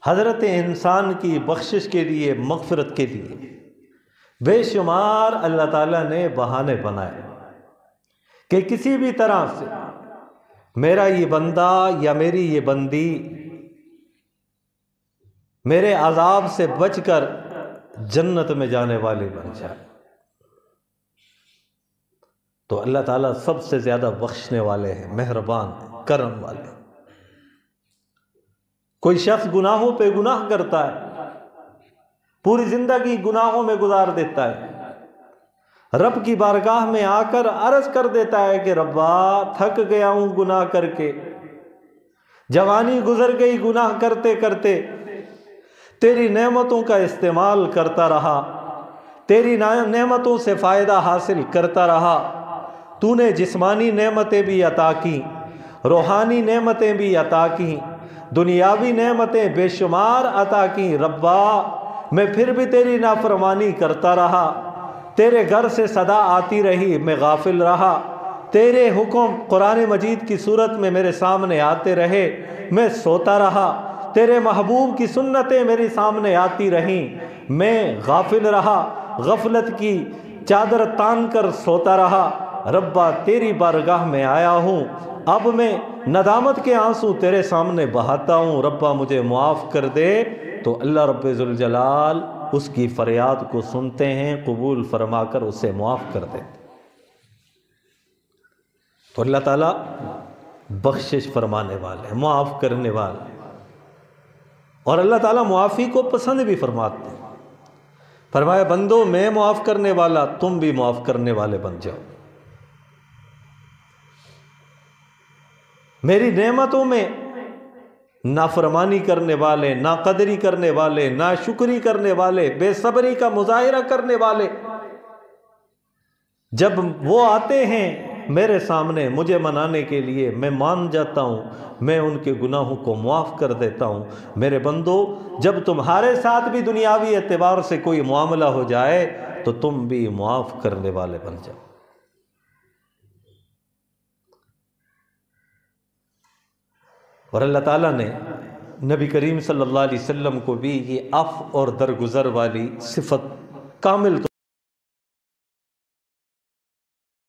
حضرت انسان کی بخشش کے لیے، مغفرت کے لیے بے شمار اللہ تعالیٰ نے بہانے بنائے کہ کسی بھی طرح سے میرا یہ بندہ یا میری یہ بندی میرے عذاب سے بچ کر جنت میں جانے والی بن جائے۔ تو اللہ تعالیٰ سب سے زیادہ بخشنے والے ہیں، مہربان ہیں، کرم والے ہیں۔ کوئی شخص گناہوں پہ گناہ کرتا ہے، پوری زندگی گناہوں میں گزار دیتا ہے، رب کی بارگاہ میں آ کر عرض کر دیتا ہے کہ ربا تھک گیا ہوں گناہ کر کے، جوانی گزر گئی گناہ کرتے کرتے، تیری نعمتوں کا استعمال کرتا رہا، تیری نعمتوں سے فائدہ حاصل کرتا رہا، تو نے جسمانی نعمتیں بھی عطا کی، روحانی نعمتیں بھی عطا کی، دنیاوی نعمتیں بے شمار عطا کی، ربا میں پھر بھی تیری نافرمانی کرتا رہا، تیرے گھر سے صدا آتی رہی، میں غافل رہا، تیرے حکم قرآن مجید کی صورت میں میرے سامنے آتے رہے، میں سوتا رہا، تیرے محبوب کی سنتیں میرے سامنے آتی رہیں، میں غافل رہا، غفلت کی چادر تان کر سوتا رہا، ربا تیری بارگاہ میں آیا ہوں، اب میں ندامت کے آنسو تیرے سامنے بہاتا ہوں، ربا مجھے معاف کر دے۔ تو اللہ رب ذوالجلال اس کی فریاد کو سنتے ہیں، قبول فرما کر اسے معاف کر دیتے۔ تو اللہ تعالیٰ بخشش فرمانے والے ہیں، معاف کرنے والے ہیں، اور اللہ تعالیٰ معافی کو پسند بھی فرماتے ہیں۔ فرمایا بندو میں معاف کرنے والا، تم بھی معاف کرنے والے بن جاؤ۔ میری نعمتوں میں نافرمانی کرنے والے، ناقدری کرنے والے، ناشکری کرنے والے، بے صبری کا مظاہرہ کرنے والے جب وہ آتے ہیں میرے سامنے مجھے منانے کے لیے، میں مان جاتا ہوں، میں ان کے گناہوں کو معاف کر دیتا ہوں۔ میرے بندو جب تمہارے ساتھ بھی دنیاوی اعتبار سے کوئی معاملہ ہو جائے تو تم بھی معاف کرنے والے بن جاؤ۔ اور اللہ تعالیٰ نے نبی کریم صلی اللہ علیہ وسلم کو بھی یہ عفو اور درگزر والی صفت کامل